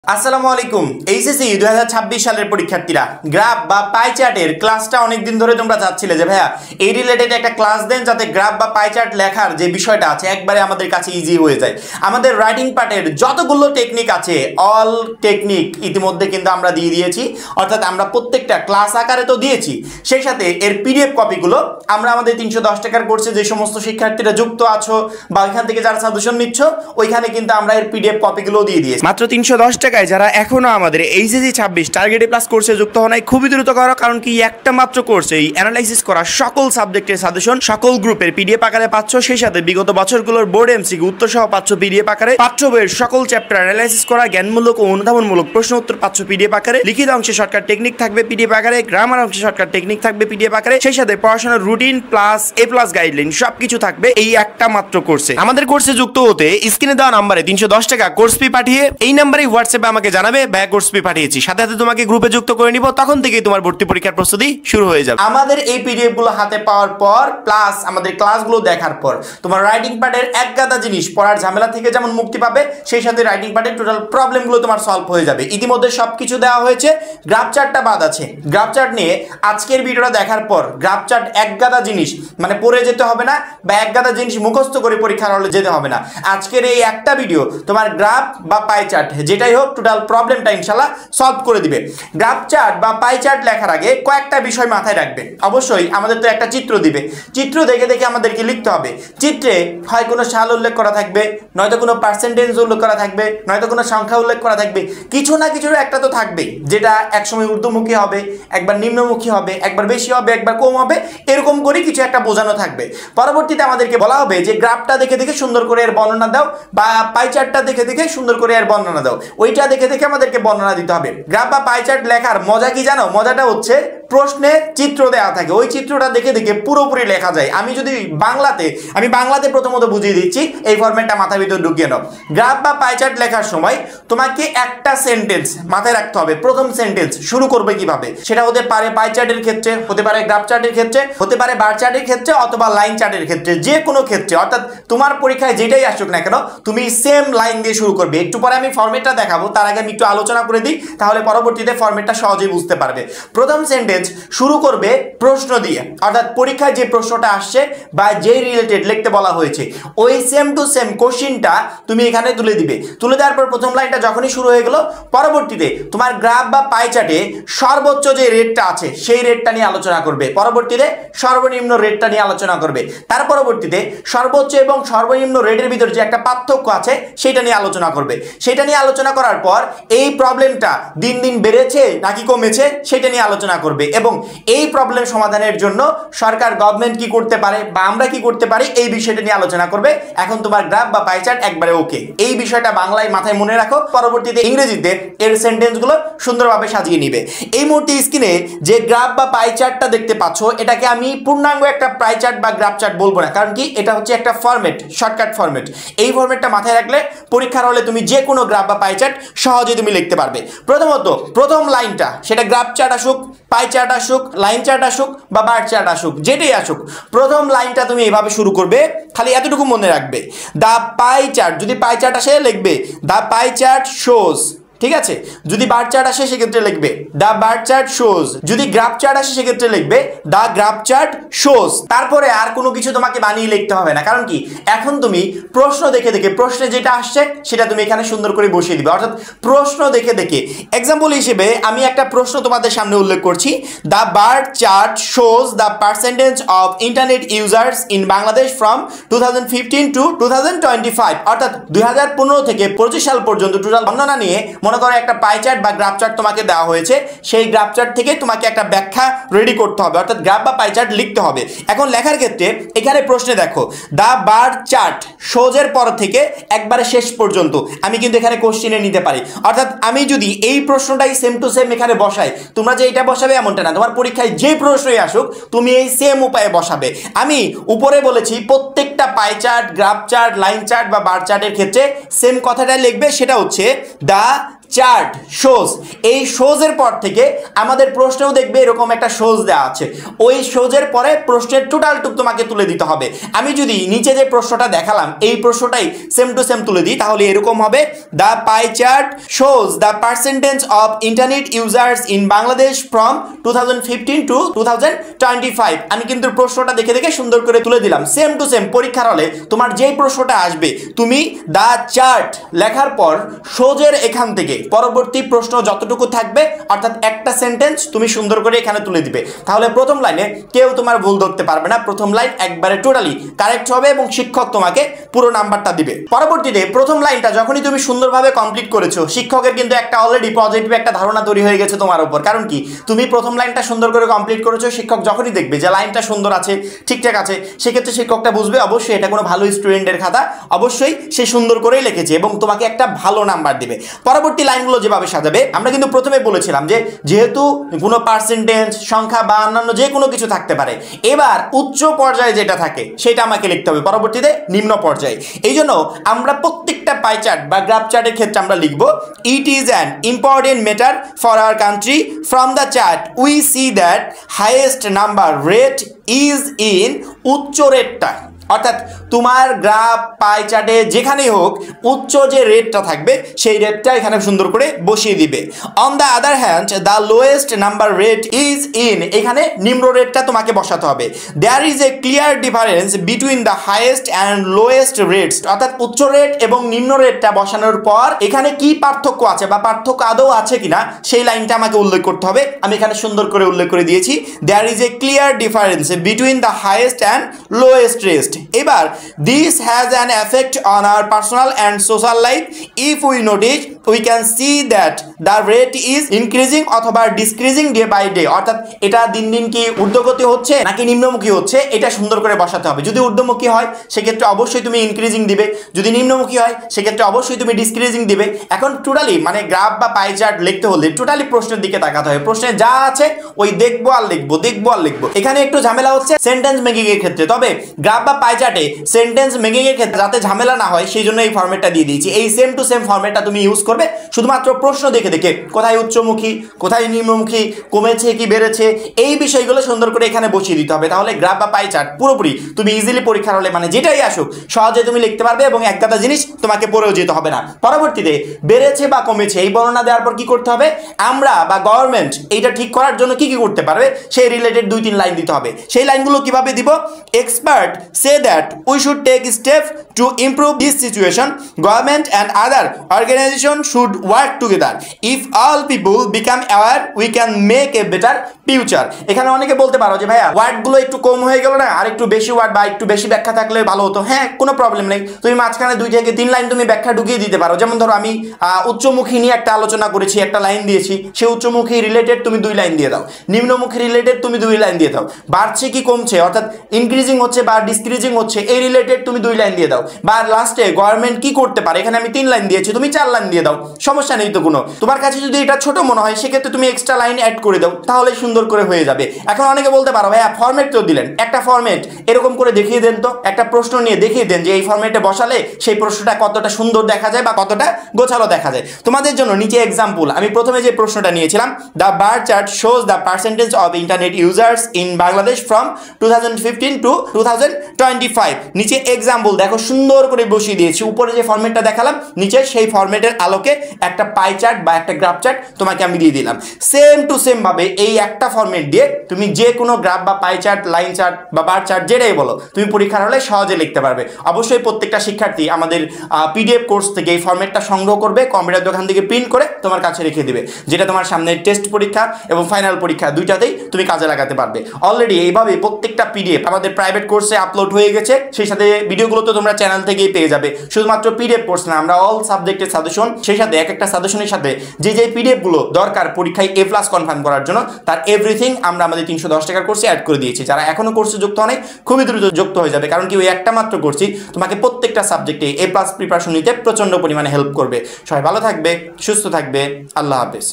আসসালামু আলাইকুম। এইচএসসি 2026 সালের পরীক্ষার্থীরা, গ্রাফ বা পাই চার্টের ক্লাসটা অনেকদিন ধরে তোমরা চাচ্ছিলে যে ভাইয়া এই রিলেটেড একটা ক্লাস দেন যাতে গ্রাফ বা পাই চার্ট লেখার যে বিষয়টা আছে একবারে আমাদের কাছে ইজি হয়ে যায়। আমাদের রাইটিং পার্টের যতগুলো টেকনিক আছে অল টেকনিক ইতিমধ্যে কিন্তু আমরা দিয়ে দিয়েছি, অর্থাৎ আমরা প্রত্যেকটা ক্লাস আকারে তো দিয়েছি, সেই সাথে এর পিডিএফ কপিগুলো আমরা আমাদের 310 টাকার কোর্সে যে সমস্ত শিক্ষার্থীরা যুক্ত আছো বা ওইখান থেকে যারা সাজেশন নিচ্ছ ওইখানে কিন্তু আমরা এর পিডিএফ কপিগুলো দিয়ে দিয়েছি মাত্র 310 টাকায়। যারা এখনো আমাদের এইচএসসি 26 টার্গেট প্লাস কোর্সে যুক্ত হন নাই খুবই দ্রুত করো, কারণ কি একটা মাত্র কোর্সে এই অ্যানালাইসিস করা সকল সাবজেক্টের সাজেশন সকল গ্রুপের পিডিএফ আকারে পাচ্ছ, সেই সাথে বিগত বছরগুলোর বোর্ড এমসিকিউ উত্তর সহ পাচ্ছ পিডিএফ আকারে, পাঠ্য বইয়ের সকল চ্যাপ্টার অ্যানালাইসিস করা জ্ঞানমূলক ও অনুধাবনমূলক প্রশ্ন উত্তর পাচ্ছ পিডিএফ আকারে, লিখিত অংশে শর্টকাট টেকনিক থাকবে পিডিএফ আকারে, গ্রামার অংশে শর্টকাট টেকনিক থাকবে পিডিএফ আকারে, সেই সাথে পড়াশোনার রুটিন প্লাস এ প্লাস গাইডলাইন সবকিছু থাকবে এই একটা মাত্র কোর্সে। আমাদের কোর্সে যুক্ত হতে স্ক্রিনে দেওয়া নম্বরে 310 টাকা কোর্স ফি পাঠিয়ে এই নম্বরে হোয়াটসঅ্যাপে আমাকে জানাবে ব্যাক কোর্স ফি পাঠিয়েছি, সাথে সাথে তোমাকে গ্রুপে যুক্ত করে নিব, তখন থেকেই তোমার ভর্তি পরীক্ষার প্রস্তুতি শুরু হয়ে যাবে। আমাদের এই পিডিএফ গুলো হাতে পাওয়ার পর প্লাস আমাদের ক্লাসগুলো দেখার পর তোমার রাইটিং পার্টের এক গাদা জিনিস পড়ার ঝামেলা থেকে যেমন মুক্তি পাবে, সেই সাথে রাইটিং পার্টের টোটাল প্রবলেমগুলো তোমার সলভ হয়ে যাবে। ইতিমধ্যে সবকিছু দেওয়া হয়েছে, গ্রাফ চার্টটা বাদ আছে। গ্রাফ চার্ট নিয়ে আজকের ভিডিওটা দেখার পর গ্রাফ চার্ট এক গাদা জিনিস মানে পড়ে যেতে হবে না বা এক গাদা জিনিস মুখস্থ করে পরীক্ষার হলে যেতে হবে না। আজকের এই একটা ভিডিও তোমার গ্রাফ বা পাই চার্ট যেটাই হোক টোটাল প্রবলেমটা ইনশাআল্লাহ সলভ করে দিবে। গ্রাফ চার্ট বা পাই চার্ট লেখার আগে কয়েকটা বিষয় মাথায় রাখবে। অবশ্যই আমাদের তো একটা চিত্র দিবে, চিত্র দেখে দেখে আমাদেরকে লিখতে হবে। চিত্রে হয় কোনো সাল উল্লেখ করা থাকবে, নয়তো কোনো পার্সেন্টেজ উল্লেখ করা থাকবে, নয়তো কোনো সংখ্যা উল্লেখ করা থাকবে, কিছু না কিছুর একটা তো থাকবে যেটা একসময় ঊর্ধ্বমুখী হবে, একবার নিম্নমুখী হবে, একবার বেশি হবে, একবার কম হবে, এরকম করে কিছু একটা বোঝানো থাকবে। পরবর্তীতে আমাদেরকে বলা হবে যে গ্রাফটা দেখে দেখে সুন্দর করে এর বর্ণনা দাও বা পাই চার্টটা দেখে দেখে সুন্দর করে এর বর্ণনা দাও, ওইটা দেখে দেখে আমাদেরকে বর্ণনা দিতে হবে। গ্রাফ বা পাই চার্ট লেখার মজা কি জানো? মজাটা হচ্ছে প্রশ্নে চিত্র দেওয়া থাকে, ওই চিত্রটা দেখে দেখে পুরোপুরি লেখা যায়। আমি বাংলাতে প্রথমত বুঝিয়ে দিচ্ছি, এই ফরম্যাটটা মাথার ভিতর ঢুকিয়ে নাও। গ্রাফ বা পাই চার্ট লেখার সময় তোমাকে একটা সেন্টেন্স মাথায় রাখতে হবে। প্রথম সেন্টেন্স শুরু করবে কিভাবে, সেটা হতে পারে পাই চার্টের ক্ষেত্রে, হতে পারে গ্রাফ চার্টের ক্ষেত্রে, হতে পারে বার চার্টের ক্ষেত্রে অথবা লাইন চার্টের ক্ষেত্রে, যে কোনো ক্ষেত্রে অর্থাৎ তোমার পরীক্ষায় যেটাই আসুক না কেন তুমি সেম লাইন দিয়ে শুরু করবে। একটু পরে আমি ফরম্যাটটা দেখাবো, তার আগে আমি একটু আলোচনা করে দিই, তাহলে পরবর্তীতে ফরম্যাটটা সহজেই বুঝতে পারবে। প্রথম সেন্টেন্স শুরু করবে প্রশ্ন দিয়ে, অর্থাৎ পরীক্ষায় যে প্রশ্নটা আসছে বা যে রিলেটেড লিখতে বলা হয়েছে ওই সেম টু সেম কোশ্চেনটা তুমি এখানে তুলে দিবে। তুলে দেওয়ার পর প্রথম লাইনটা যখনই শুরু হয়ে গেল, পরবর্তীতে তোমার গ্রাফ বা পাই চার্টে সর্বোচ্চ যে রেটটা আছে সেই রেটটা নিয়ে আলোচনা করবে, পরবর্তীতে সর্বনিম্ন রেটটা নিয়ে আলোচনা করবে, তার পরবর্তীতে সর্বোচ্চ এবং সর্বনিম্ন রেটের ভিতর যে একটা পার্থক্য আছে সেটা নিয়ে আলোচনা করবে। সেটা নিয়ে আলোচনা করার পর এই প্রবলেমটা দিন দিন বেড়েছে নাকি কমেছে সেটা নিয়ে আলোচনা করবে, এবং এই প্রবলেম সমাধানের জন্য সরকার গভর্নমেন্ট কি করতে পারে বা আমরা কি করতে পারি এই বিষয়টা নিয়ে আলোচনা করবে। এখন তোমার গ্রাফ বা পাই চার্ট একবারে ওকে। এই বিষয়টা বাংলায় মাথায় মনে রাখো, পরবর্তীতে ইংরেজিতে এর সেন্টেন্সগুলো সুন্দরভাবে সাজিয়ে নিবে। এই মুহূর্তে স্ক্রিনে যে গ্রাফ বা পাই চার্টটা দেখতে পাচ্ছ, এটাকে আমি পূর্ণাঙ্গ একটা পাই চার্ট বা গ্রাফ চার্ট বলবো না, কারণ কি এটা হচ্ছে একটা ফরম্যাট, শর্টকাট ফরম্যাট। এই ফরম্যাটটা মাথায় রাখলে পরীক্ষার হলে তুমি যে কোনো গ্রাফ বা পাই চার্ট সহজে তুমি লিখতে পারবে। প্রথমত প্রথম লাইনটা সেটা গ্রাফ চার্ট আসুক, পাই চার্ট আসুক, লাইন চার্ট আসুক বা বার চার্ট আসুক, যেটাই আসুক, প্রথম লাইনটা তুমি এইভাবে শুরু করবে। খালি এতটুকু মনে রাখবে, দ্য পাই চার্ট, যদি পাই চার্ট আসে লিখবে দ্য পাই চার্ট শোজ, ঠিক আছে? যদি বার চার্ট আসে সেক্ষেত্রে লিখবে দ্য বার চার্ট শোজ, যদি গ্রাফ চার্ট আসে সেক্ষেত্রে লিখবে দ্য গ্রাফ চার্ট শোজ। তারপরে আর কোনো কিছু তোমাকে বানিয়ে লিখতে হবে না, কারণ কি এখন তুমি প্রশ্ন দেখে দেখে প্রশ্নে যেটা আসছে সেটা তুমি এখানে সুন্দর করে বসিয়ে দিবে, অর্থাৎ প্রশ্ন দেখে দেখে। এক্সাম্পল হিসেবে আমি একটা প্রশ্ন তোমাদের সামনে উল্লেখ করছি, the bar chart shows the percentage of internet users in Bangladesh from 2015 to 2025, অর্থাৎ 2015 থেকে 25 সাল পর্যন্ত টোটাল বর্ণনা নিয়ে মনে করো একটা পাই চার্ট বা গ্রাফ চার্ট তোমাকে দেওয়া হয়েছে, সেই গ্রাফ চার্ট থেকে তোমাকে একটা ব্যাখ্যা রেডি করতে হবে, অর্থাৎ গ্রাফ বা পাই চার্ট লিখতে হবে। এখন লেখার ক্ষেত্রে এখানে প্রশ্নে দেখো দ্য বার চার্ট শোজের পর থেকে একবারে শেষ পর্যন্ত আমি কিন্তু এখানে কোশ্চেনে নিতে পারি, অর্থাৎ আমি যদি এই প্রশ্নটাই সেম টু সেম এখানে বসাই, তোমরা যে এটা বসাবে এমনটা না, তোমার পরীক্ষায় যে প্রশ্নই আসুক তুমি এই সেম উপায়ে বসাবে। আমি উপরে বলেছি প্রত্যেকটা pie chart, graph chart, line chart বা বার চার্টের ক্ষেত্রে সেম কথাটা লিখবে, সেটা হচ্ছে দ্য চার্ট শোজ, এই শোজের পর থেকে আমাদের প্রশ্নেও দেখবে এরকম একটা শোজ দেওয়া আছে, ওই শোজের পরে প্রশ্নের টোটাল টুক তোমাকে তুলে দিতে হবে। আমি যদি নিচে যে প্রশ্নটা দেখালাম এই প্রশ্নটাই সেম টু সেম তুলে দিই তাহলে এরকম হবে, the pie chart shows the percentage of internet users in Bangladesh from 2015 to 2025। আমি কিন্তু প্রশ্নটা দেখে দেখে সুন্দর করে তুলে দিলাম, সেম টু সেম পরীক্ষার হলে তোমার যেই প্রশ্নটা আসবে তুমি দ্য চার্ট লেখার পর শোজের এখান থেকে পরবর্তী প্রশ্ন যতটুকু থাকবে অর্থাৎ একটা সেন্টেন্স তুমি সুন্দর করে এখানে তুলে দিবে, তাহলে প্রথম লাইনে কেউ তোমার ভুল ধরতে পারবে না, প্রথম লাইন একবারে টোটালি কারেক্ট হবে এবং শিক্ষক তোমাকে পুরো নাম্বারটা দিবে। পরবর্তীতে প্রথম লাইনটা যখনই তুমি সুন্দরভাবে কমপ্লিট করেছো শিক্ষকের কিন্তু একটা অলরেডি পজিটিভ একটা ধারণা তৈরি হয়ে গেছে তোমার উপর, কারণ কি তুমি প্রথম লাইনটা সুন্দর করে কমপ্লিট করেছো, শিক্ষক যখনই দেখবে যে লাইনটা সুন্দর আছে ঠিকঠাক আছে সেক্ষেত্রে শিক্ষকটা বুঝবে অবশ্যই এটা কোনো ভালো স্টুডেন্টের খাতা, অবশ্যই সে সুন্দর করেই লিখেছে এবং তোমাকে একটা ভালো নাম্বার দিবে। পরবর্তী লাইনগুলো যেভাবে সাজাবে আমরা কিন্তু প্রথমে বলেছিলাম যে যেহেতু কোনো পার্সেন্টেজ সংখ্যা বা অন্যান্য যে কোনো কিছু থাকতে পারে, এবার উচ্চ পর্যায়ে যেটা থাকে সেটা আমাকে লিখতে হবে, পরবর্তীতে নিম্ন পর্যায়ে। এই জন্য আমরা প্রত্যেকটা পাই চার্ট বা গ্রাফ চার্টের ক্ষেত্রে আমরা লিখবো it is an important matter for our country from the chart we see that highest number rate is in উচ্চ রেটটা, অর্থাৎ তোমার গ্রাফ পাই চার্টে যেখানেই হোক উচ্চ যে রেটটা থাকবে সেই রেটটা এখানে সুন্দর করে বসিয়ে দিবে। On the other hand the lowest number rate is in, এখানে নিম্ন রেটটা তোমাকে বসাতে হবে। There is a clear difference between the highest and lowest rates, অর্থাৎ উচ্চ রেট এবং নিম্ন রেটটা বসানোর পর এখানে কি পার্থক্য আছে বা পার্থক্য আদৌ আছে কিনা সেই লাইনটা আমাকে উল্লেখ করতে হবে। আমি এখানে সুন্দর করে উল্লেখ করে দিয়েছি, there is a clear difference between the highest and lowest rate. এবার this has an effect on our personal and social life. If we notice, we can see that the rate is increasing অথবা decreasing day by day, অর্থাৎ এটা দিন দিন কি ঊর্ধ্বগতি হচ্ছে নাকি নিম্নমুখী হচ্ছে এটা সুন্দর করে বসাতে হবে। যদি ঊর্ধ্বমুখী হয় সেক্ষেত্রে অবশ্যই তুমি ইনক্রিজিং দিবে, যদি নিম্নমুখী হয় সেক্ষেত্রে অবশ্যই তুমি ডিসক্রিজিং দিবে। এখন টোটালি মানে গ্রাফ বা পাই চার্ট লিখতে হলে টোটালি প্রশ্নের দিকে তাকাতে হবে, প্রশ্নে যা আছে ওই দেখবো আর লিখবো, দেখবো আর লিখবো। এখানে একটু ঝামেলা হচ্ছে সেন্টেন্স মেকিং এর ক্ষেত্রে, তবে গ্রাফ বা পাই চার্টে সেন্টেন্স মেকিং এর ক্ষেত্রে যাতে ঝামেলা না হয় সেই জন্য এই ফরম্যাটটা দিয়ে দিয়েছি। এই সেম টু সেম ফরম্যাটটা তুমি ইউজ করবে, শুধুমাত্র প্রশ্ন দেখে দেখে কোথায় উচ্চমুখী কোথায় নিম্নমুখী, কমেছে কি বেড়েছে এই বিষয়গুলো সুন্দর করে এখানে বসিয়ে দিতে হবে, তাহলে গ্রাফ বা পাই চার্ট পুরোপুরি তুমি ইজিলি পরীক্ষার হলে মানে যেটাই আসুক সহজে তুমি লিখতে পারবে এবং এক গাদা জিনিস তোমাকে পড়েও যেতে হবে না। পরবর্তীতে বেড়েছে বা কমেছে এই বর্ণনা দেওয়ার পর কি করতে হবে, আমরা বা গভর্নমেন্ট এইটা ঠিক করার জন্য কি কি করতে পারবে সেই রিলেটেড 2-3 লাইন দিতে হবে। সেই লাইনগুলো কিভাবে দিব, expert say that we should take step to improve this situation, government and other organization should work together, if all people become aware we can make a better future. এখানে অনেকে বলতে পারো যে ভাইয়া ওয়ার্ডগুলো একটু কম হয়ে গেল না, আর একটু বেশি ওয়ার্ড বা একটু বেশি ব্যাখ্যা থাকলে ভালো হতো। হ্যাঁ, কোনো প্রবলেম নেই, তুমি মাঝখানে 2 থেকে 3 লাইন তুমি ব্যাখ্যা ঢুকিয়ে দিতে পারো। যেমন ধরো আমি উচ্চমুখী নিয়ে একটা আলোচনা করেছি, একটা লাইন দিয়েছি, সেই উচ্চমুখী রিলেটেড তুমি 2 লাইন দিয়ে দাও, নিম্নমুখী রিলেটেড তুমি 2 লাইন দিয়ে দাও, বাড়ছে কি কমছে অর্থাৎ ইনক্রিজিং হচ্ছে বা ডিসক্রিজিং হচ্ছে এই রিলেটেড তুমি 2 লাইন দিয়ে দাও, বা লাস্টে গভর্নমেন্ট কি করতে পারে এখানে আমি 3 লাইন দিয়েছি তুমি 4 লাইন দিয়ে দাও, সমস্যা নেই তো কোনো। তোমার কাছে যদি এটা ছোট মনে হয় সেক্ষেত্রে তুমি এক্সট্রা লাইন অ্যাড করে দাও, তাহলে সুন্দর করে হয়ে যাবে। এখন অনেকে বলতে পারো ভাইয়া ফরম্যাট তো দিলেন, একটা ফরম্যাট এরকম করে দেখিয়ে দেন তো, একটা প্রশ্ন নিয়ে দেখিয়ে দেন যে এই ফরম্যাটে বসালে সেই প্রশ্নটা কতটা সুন্দর দেখা যায় বা কতটা গোছালো দেখা যায়। তোমাদের জন্য নিচে এক্সাম্পল আমি প্রথমে যে প্রশ্নটা নিয়েছিলাম, the bar chart shows the percentage of internet users in Bangladesh from 2015 to 2025। নিচে এক্সাম্পল দেখো সুন্দর করে বসিয়ে দিয়েছি, উপরে যে ফরম্যাটটা দেখালাম নিচে সেই ফরম্যাটের আলোকে একটা পাই চার্ট বা একটা গ্রাফ চার্ট তোমাকে আমি দিয়ে দিলাম। সেম টু সেম ভাবে এই একটা ফরম্যাট দিয়ে তুমি যে কোনো গ্রাফ বা পাই চার্ট, লাইন চার্ট বা বার চার্ট যেটাই বলো তুমি পরীক্ষার হলে সহজে লিখতে পারবে। অবশ্যই প্রত্যেকটা শিক্ষার্থী আমাদের পিডিএফ কোর্স থেকে এই ফরম্যাটটা সংগ্রহ করবে, কম্পিউটার দোকান থেকে প্রিন্ট করে তোমার কাছে রেখে দিবে, যেটা তোমার সামনে টেস্ট পরীক্ষা এবং ফাইনাল পরীক্ষা দুইটাতেই তুমি কাজে লাগাতে পারবে। অলরেডি এইভাবে প্রত্যেকটা পিডিএফ আমাদের প্রাইভেট কোর্সে আপলোড হয়ে গেছে, সেই সাথে ভিডিওগুলো তো তোমরা চ্যানেল থেকেই পেয়ে যাবে। শুধুমাত্র পিডিএফ কোর্স না, আমরা অল সাবজেক্টের সাজেশন, সেই সাথে এক একটা সাজেশনের সাথে যে যে পিডিএফগুলো দরকার পরীক্ষায় A+ কনফার্ম করার জন্য তার এভরিথিং আমরা আমাদের 310 টাকার কোর্সে অ্যাড করে দিয়েছি। যারা এখনো কোর্সে যুক্ত হয় খুবই দ্রুত যুক্ত হয়ে যাবে, কারণ কি ওই একটা মাত্র কোর্সই তোমাকে প্রত্যেকটা সাবজেক্টে A+ প্রিপারেশন নিতে প্রচন্ড পরিমাণে হেল্প করবে। সবাই ভালো থাকবে, সুস্থ থাকবে, আল্লাহ হাফেজ।